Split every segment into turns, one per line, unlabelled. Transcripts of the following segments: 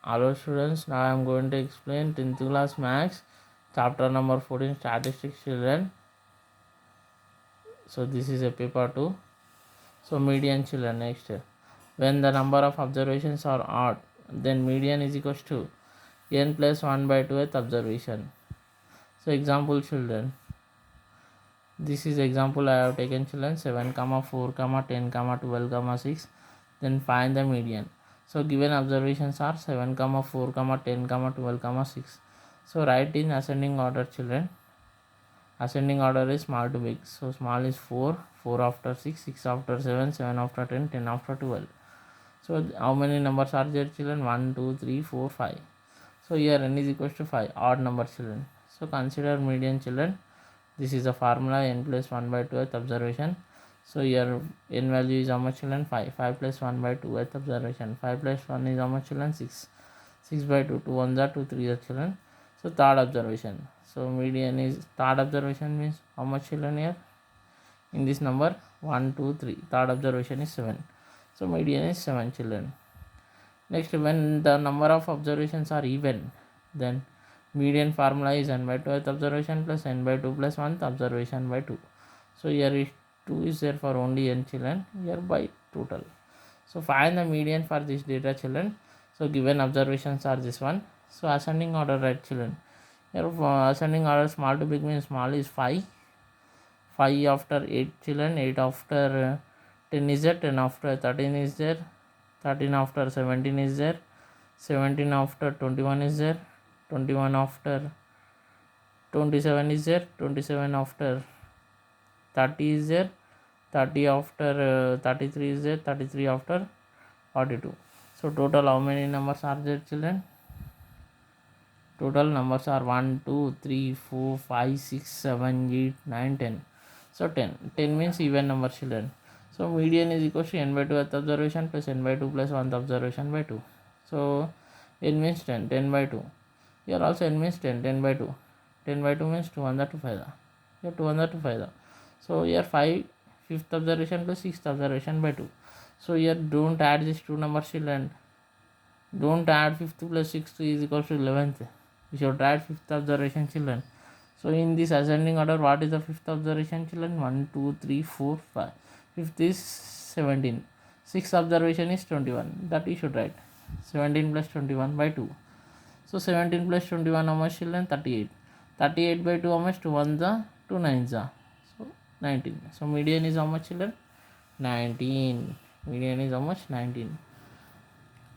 Hello students, now I am going to explain 10th class maths chapter number 14 statistics children. So this is a paper 2. So median children next. When the number of observations are odd, then median is equals to n plus 1 by 2th observation. So example children. This is example I have taken children 7, 4, 10, 12, 6. Then find the median. So given observations are 7, 4, 10, 12, 6. So write in ascending order children. Ascending order is small to big. So small is 4, 4 after 6, 6 after 7, 7 after 10, 10 after 12. So how many numbers are there children? 1, 2, 3, 4, 5. So here n is equals to 5, odd number children. So consider median children. This is the formula n plus 1 by 2th observation. So here n value is how much children? 5. 5 plus 1 by 2th observation. 5 plus 1 is how much children? 6. 6 by 2, 2 1 are 2 3 are children. So third observation. So median is third observation means how much children here? In this number 1, 2, 3. Third observation is 7. So median is 7 children. Next, when the number of observations are even, then median formula is n by 2th observation plus n by 2 plus 1th observation by 2. So here is 2 is there for only n children, here by total. So find the median for this data children. So given observations are this one. So ascending order, right children. Here ascending order small to big means small is 5. 5 after 8 children, 8 after 10 is there, 10 after 13 is there, 13 after 17 is there, 17 after 21 is there, 21 after 27 is there, 27 after 30 is there, 30 after 33 is there, 33 after 42. So total how many numbers are there children? Total numbers are 1, 2, 3, 4, 5, 6, 7, 8, 9, 10. So 10. 10 means even number children. So median is equal to n by 2th observation plus n by 2 plus 1th observation by 2. So n means 10, 10 by 2. Here also n means 10, 10 by 2. 10 by 2 means 2 1 to 5. Here 2 1 to 5. So here 5 fifth observation plus 6th observation by 2. So here don't add these two numbers children. Don't add 5th plus 6th is equal to 11th. We should add 5th observation children. So in this ascending order, what is the 5th observation children? 1, 2, 3, 4, 5. 5th is 17. 6th observation is 21. That you should write. 17 plus 21 by 2. So 17 plus 21 how much children? 38. 38 by 2 how much? 2 1 the 2 9 the. So 19. So median is how much children? 19. Median is how much? 19.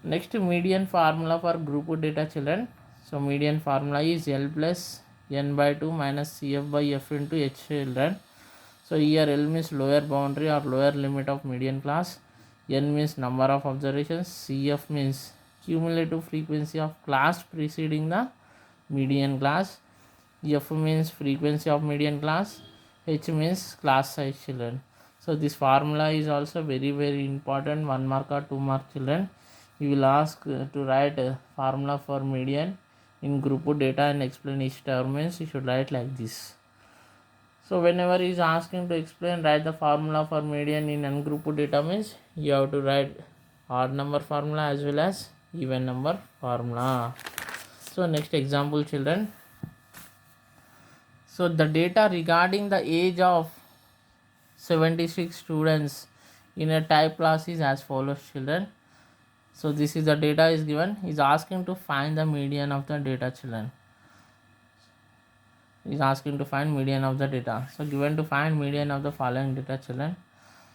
Next, median formula for group data children. So median formula is L plus n by 2 minus Cf by f into h children. So here L means lower boundary or lower limit of median class, n means number of observations, Cf means cumulative frequency of class preceding the median class, f means frequency of median class, h means class size children. So this formula is also very important, 1 mark or 2 mark children. You will ask to write a formula for median in group data and explain each term means you should write like this. So whenever he is asking to explain, write the formula for median in ungroup data means you have to write odd number formula as well as even number formula. So next example children. So the data regarding the age of 76 students in a type class is as follows children. So this is the data is given. Is asking to find the median of the data children. Is asking to find median of the data. So given to find median of the following data children.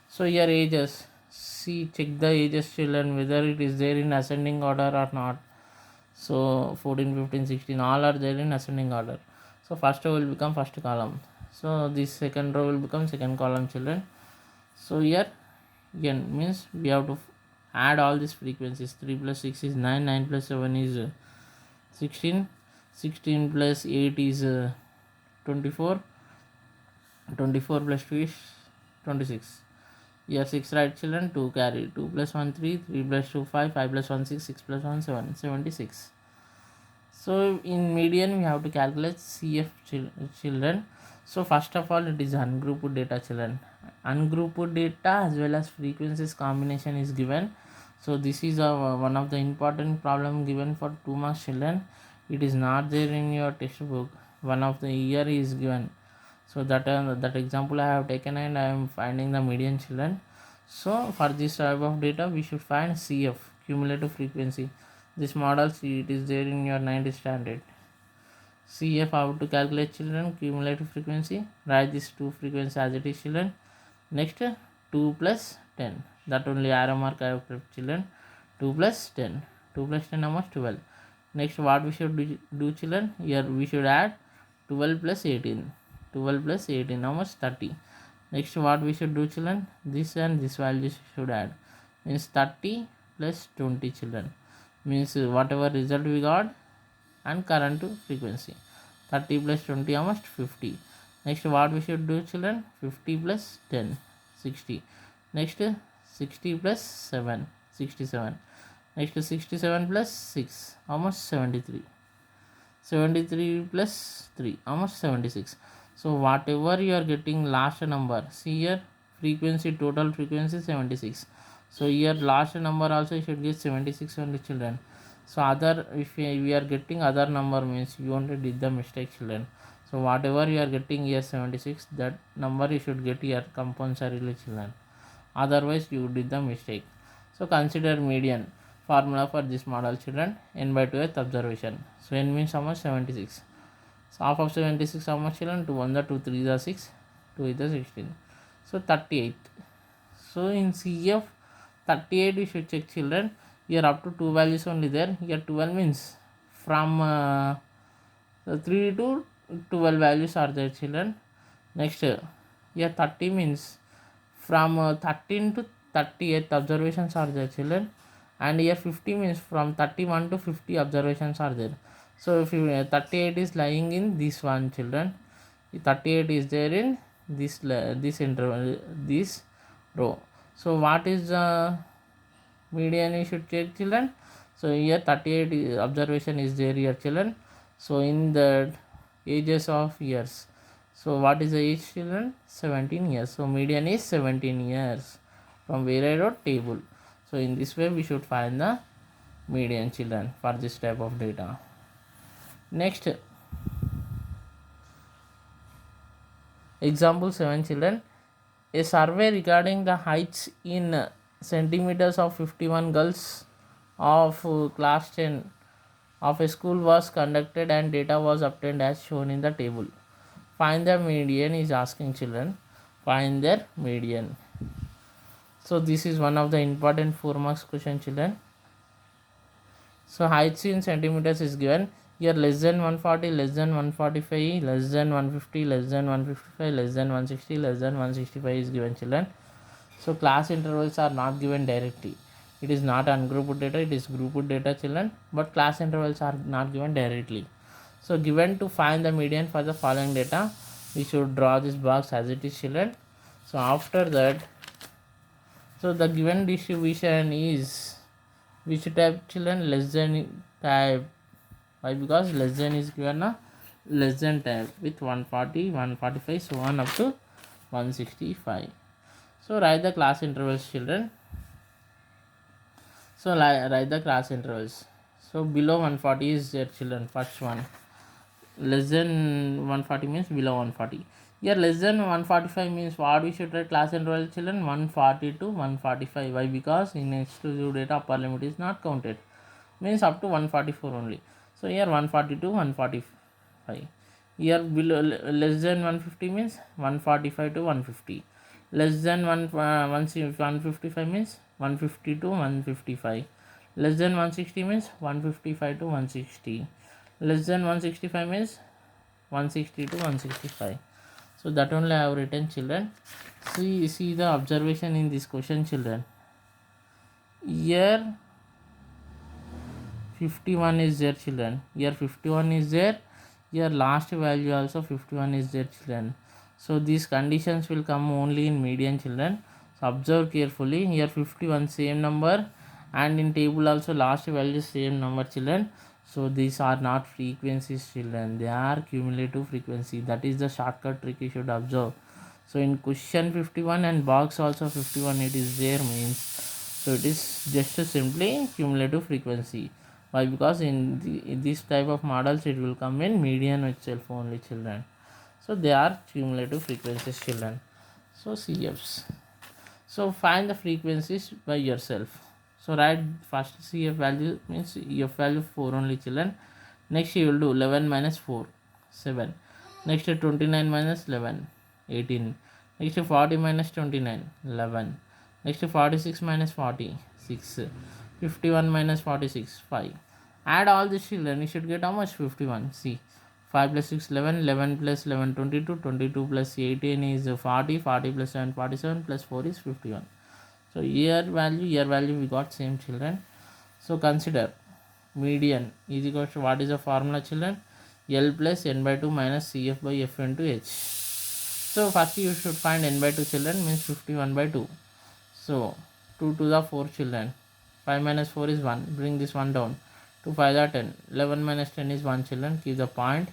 So here ages. See, check the ages children whether it is there in ascending order or not. So 14, 15, 16 all are there in ascending order. So first row will become first column. So this second row will become second column children. So here again means we have to add all these frequencies. 3 plus 6 is 9, 9 plus 7 is 16, 16 plus 8 is 24, 24 plus 2 is 26. Here 6 right children, 2 carry, 2 plus 1 3, 3 plus 2 5, 5 plus 1 6, 6 plus 1 7, 76. So in median we have to calculate CF children. So first of all it is ungrouped data children. Ungrouped data as well as frequencies combination is given. So this is one of the important problem given for 2 marks children. It is not there in your textbook. One of the year is given. So that example I have taken and I am finding the median children. So for this type of data we should find CF, cumulative frequency. This model, see, it is there in your 9th standard. CF, how to calculate children cumulative frequency. Write this 2 frequency as it is children. Next 2 plus 10, that only arrow mark I have kept children. 2 plus 10, 2 plus 10 how much? 12. Next what we should do children? Here we should add 12 plus 18, 12 plus 18 how much? 30. Next what we should do children? This and this value should add, means 30 plus 20 children, means whatever result we got and current frequency. 30 plus 20 how much? 50. Next what we should do children? 50 plus 10, 60. Next 60 plus 7, 67. Next 67 plus 6 how much? 73. 73 plus 3 how much? 76. So whatever you are getting last number, see here frequency, total frequency 76. So here last number also you should get 76 only children. So other, if we are getting other number, means you only did the mistake children. So whatever you are getting here 76, that number you should get here compulsorily children, otherwise you did the mistake. So consider median. Formula for this model children: n by 2th observation. So n means how much? 76. So half of 76 how much children? 2 1 the 2 3 the 6, 2 is the 16. So 38. So in CF 38 we should check children. Here up to 2 values only there. Here 12 means from 3 to 12 values are there children. Next here 30 means from 13 to 38 observations are there children. And here 50 means from 31 to 50 observations are there. So if 38 is lying in this one children, 38 is there in this interval, this row. So what is median you should check children? So here 38 observation is there here children. So in the ages of years, so what is the age children? 17 years. So median is 17 years from where I wrote table. So in this way we should find the median children for this type of data. Next example 7 children. A survey regarding the heights in centimeters of 51 girls of class 10 of a school was conducted and data was obtained as shown in the table. Find the median is asking children. Find their median. So this is one of the important 4 marks question children. So heights in centimeters is given. Here less than 140, less than 145, less than 150, less than 155, less than 160, less than 165 is given children. So class intervals are not given directly. It is not ungrouped data, it is grouped data children, but class intervals are not given directly. So given to find the median for the following data, we should draw this box as it is children. So after that, so the given distribution is which type children? Less than type. Why? Because less than is given a less than type with 140, 145, so on up to 165. So write the class intervals children. So write the class intervals. So below 140 is there children, first one. Less than 140 means below 140. Here less than 145 means what we should write class interval children? 140 to 145. Why? Because in exclusive data upper limit is not counted, means up to 144 only. So here 140 to 145. Here below less than 150 means 145 to 150. Less than 155 means 150 to 155. Less than 160 means 155 to 160. Less than 165 means 160 to 165. So that only I have written children. See the observation in this question children. Here 51 is there children. Here 51 is there. Here last value also 51 is there children. So these conditions will come only in median children. So observe carefully. Here 51 same number, and in table also last value same number children. So these are not frequencies children, they are cumulative frequency. That is the shortcut trick you should observe. So in question 51 and box also 51 it is there, means So it is just simply cumulative frequency. Why? Because in this type of models it will come in median itself only, children. So they are cumulative frequencies, children. So CFs. So find the frequencies by yourself. So write first CF value means EF value 4 only, children. Next you will do 11 minus 4, 7. Next 29 minus 11, 18. Next 40 minus 29, 11. Next 46 minus 40, 6. 51 minus 46, 5. Add all these, children, you should get how much? 51. See, 5 plus 6, 11. 11 plus 11, 22. 22 plus 18 is 40. 40 plus 7, 47. Plus 4 is 51. So year value we got same, children. So consider median is equal to, what is the formula, children? L plus n by 2 minus CF by F into H. So first you should find n by 2, children, means 51 by 2. So 2 to the 4, children. 5 minus 4 is 1. Bring this 1 down. 2 5 are 10. 11 minus 10 is 1, children. Keep the point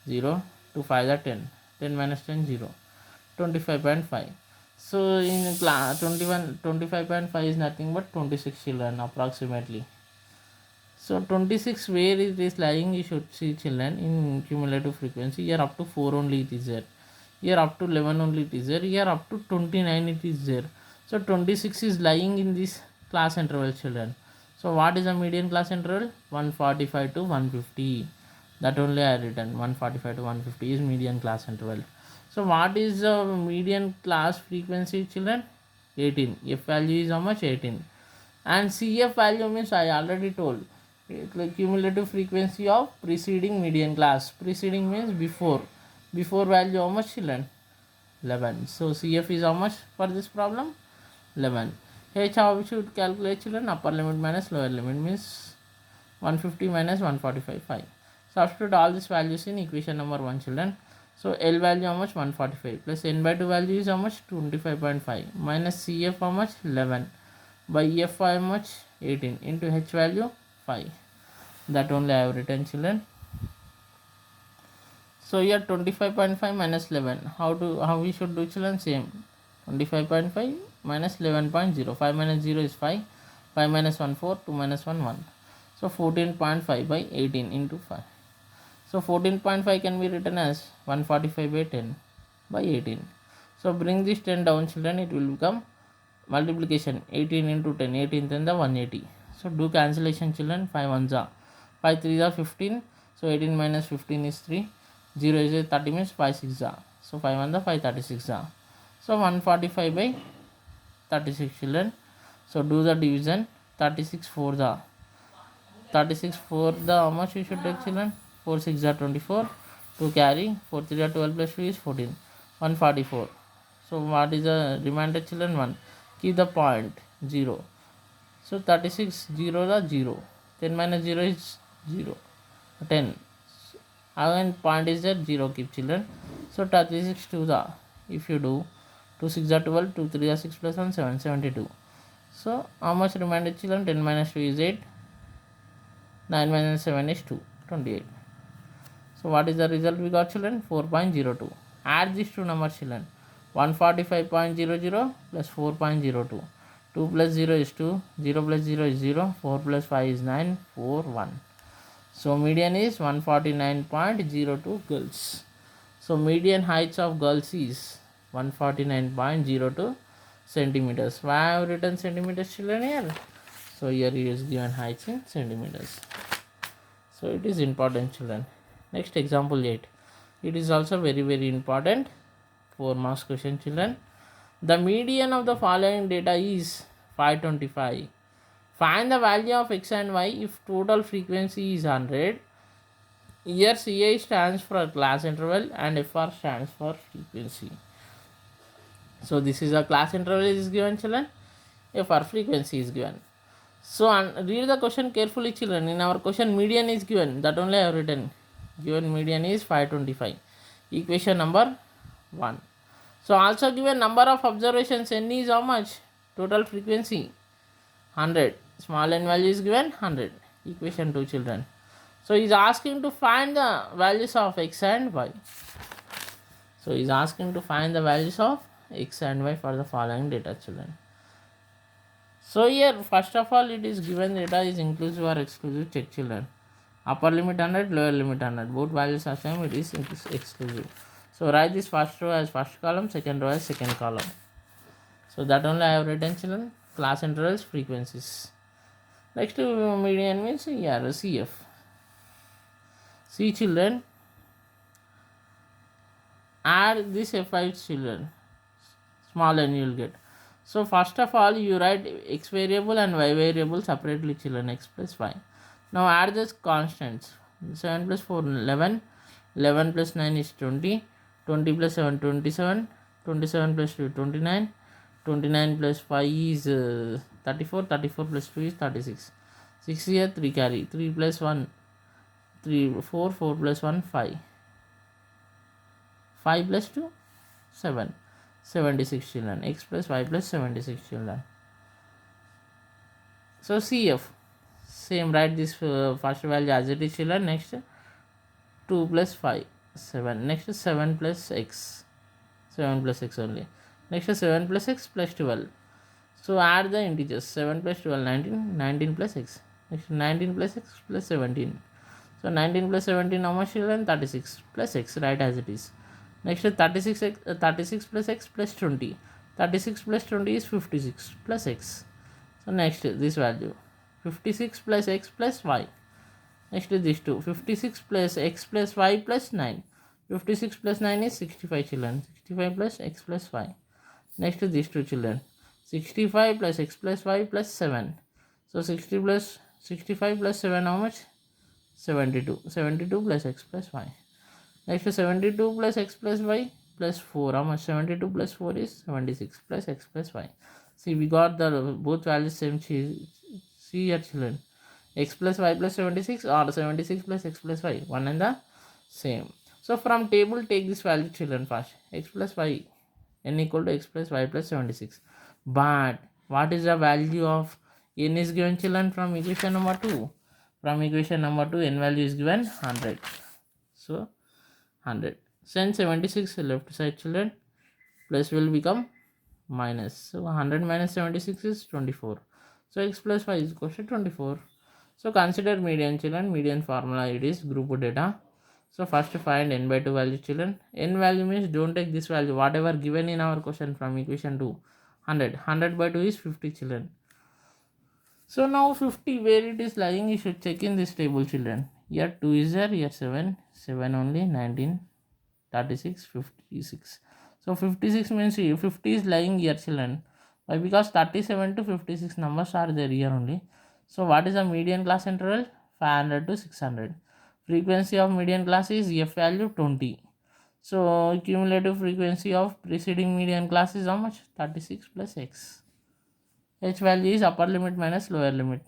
0. 2 5 are 10. 10 minus 10, 0. 25.5. So in class 25.5 is nothing but 26, children, approximately. So 26, where it is lying, you should see, children, in cumulative frequency. Here up to 4 only it is there. Here up to 11 only it is there. Here up to 29 it is there. So 26 is lying in this class interval, children. So what is the median class interval? 145 to 150. That only I written. 145 to 150 is median class interval. So what is the median class frequency, children? 18. F value is how much? 18. And CF value means I already told. It's like cumulative frequency of preceding median class. Preceding means before. Before value how much, children? 11. So CF is how much for this problem? 11. H how we should calculate, children? Upper limit minus lower limit means 150 minus 145, 5. Substitute all these values in equation number 1, children. So L value how much? 145 plus n by 2 value is how much? 25.5 minus CF how much? 11 by F how much? 18 into H value 5. That only I have written, children. So here 25.5 minus 11. How we should do, children? Same. 25.5 minus 11.0. 5 minus 0 is 5. 5 minus 1 4. 2 minus 1 1. So 14.5 by 18 into 5. So 14.5 can be written as 145 by 10 by 18. So bring this 10 down, children. It will become multiplication 18 into 10. 18 then the 180. So do cancellation, children. 5 1s are 5 3s are 15. So 18 minus 15 is 3. 0 is 30 means 5 6 are. So 5 1 the 5 36 are. So 145 by 36, children. So do the division. 36 4 the 36 4 the how much you should take, children? 4 6 are 24. 2 carry. 4 3 are 12 plus 2 is 14. 144. So what is the remainder, children? 1. Keep the point 0. So 36 0 the 0. 10 minus 0 is 0. 10. Again point is there, 0 keep, children. So 36 2 the, if you do 2 6 are 12. 2 3 are 6 plus 1 7. 72. So how much remainder, children? 10 minus 2 is 8. 9 minus 7 is 2. 28. So what is the result we got, children? 4.02. Add these two numbers, children. 145.00 plus 4.02. 2 plus 0 is 2. 0 plus 0 is 0. 4 plus 5 is 9. 4 1. So median is 149.02 girls. So median heights of girls is 149.02 centimeters. Why I have written centimeters, children, here? So here it is given heights in centimeters. So it is important, children. Next example 8. It is also very important. 4 marks question, children. The median of the following data is 525. Find the value of x and y if total frequency is 100. Here CI stands for class interval and FR stands for frequency. So this is a class interval is given, children. FR frequency is given. So read the question carefully, children. In our question median is given. That only I have written. Given median is 525. Equation number 1. So also given number of observations n is how much? Total frequency 100. Small n value is given 100. Equation 2, children. So he is asking to find the values of x and y. So he is asking to find the values of x and y for the following data, children. So here first of all it is given data is inclusive or exclusive, check children. Upper limit 100, lower limit 100, both values are same, it is exclusive. So write this first row as first column, second row as second column. So that only I have written children. Class intervals, frequencies. Next to median means here CF. See children, add this F5 children, small n you will get. So first of all you write x variable and y variable separately children, x plus y. Now add this constants. 7 plus 4 11, 11 plus 9 is 20, 20 plus 7 27, 27 plus 2 29, 29 plus 5 is 34, 34 plus 2 is 36. 6 here 3 carry, 3 plus 1 3 4, 4 plus 1 5, 5 plus 2 7, 76 children, x plus y plus 76 children. So CF same, write this first value as it is children. Next 2 plus 5 7, next 7 plus x, 7 plus x only, next 7 plus x plus 12. So add the integers, 7 plus 12 19, 19 plus x, next 19 plus x plus 17. So 19 plus 17 how much children? 36 plus x, write as it is. Next 36 plus x plus 20, 36 plus 20 is 56 plus x. So next this value 56 plus x plus y. Next this 2, 56 plus x plus y plus 9, 56 plus 9 is 65 children, 65 plus x plus y. Next these two children, 65 plus x plus y plus 7. So 65 plus 7 how much? 72, 72 plus x plus y. Next 72 plus x plus y plus 4, how much? 72 plus 4 is 76 plus x plus y. See, we got the both values same. See here children, x plus y plus 76 or 76 plus x plus y, one and the same. So from table take this value children first, x plus y n equal to x plus y plus 76. But what is the value of n is given children from equation number 2? From equation number 2 n value is given 100. So 100. Send 76 left side children, plus will become minus. So 100 minus 76 is 24. So x plus y is equal to 24. So consider median children. Median formula it is group data. So first find n by 2 value children. N value means don't take this value, whatever given in our question from equation 2. 100. 100 by 2 is 50 children. So now 50 where it is lying, you should check in this table children. Here 2 is there, here 7, 7 only, 19, 36, 56. So 56 means 50 is lying here children. Why? Because 37 to 56 numbers are there here only. So what is the median class interval? 500 to 600. Frequency of median class is f value 20. So cumulative frequency of preceding median class is how much? 36 plus x. H value is upper limit minus lower limit.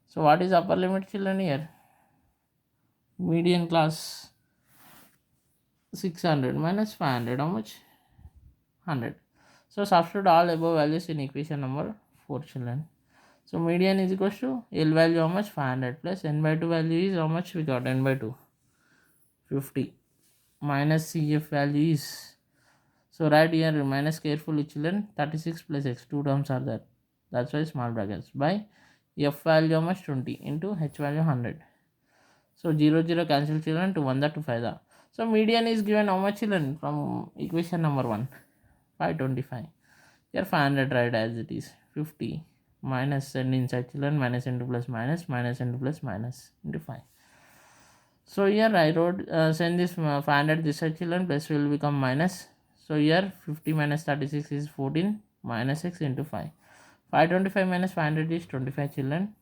So what is upper limit children here? Median class 600 minus 500, how much? 100. So substitute all above values in equation number 4 children. So median is equals to L value how much? 500 plus n by 2 value is how much? We got n by 2 50 minus CF value is, so right here minus carefully children, 36 plus x, 2 terms are there, that's why small brackets, by f value how much? 20 into h value 100. So 0 0 cancel children, to 1 to 5 the. So median is given how much children from equation number 1? 525. Here 500 right as it is. 50 minus n inside children, minus into plus minus, minus into plus minus into 5. So here I wrote send this 500 this side children, plus will become minus. So here 50 minus 36 is 14, minus x into 5. 525 minus 500 is 25 children.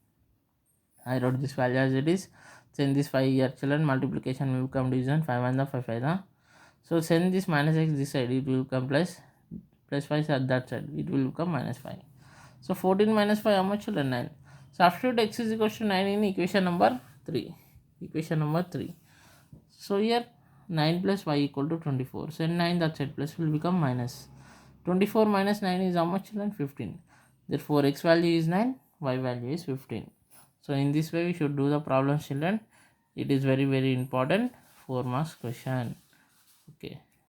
I wrote this value as it is. Send this 5 here children, multiplication will become division, 5 1 the 5 5 the. So send this minus x this side, it will become plus 5 at that side, it will become minus 5. So 14 minus 5 how much children? 9. Substitute x is equal to 9 in equation number 3. Equation number 3. So here 9 plus y equal to 24. Send 9 that side, plus will become minus. 24 minus 9 is how much children? 15. Therefore x value is 9, y value is 15. So in this way we should do the problem children. It is very important 4 marks question. Okay.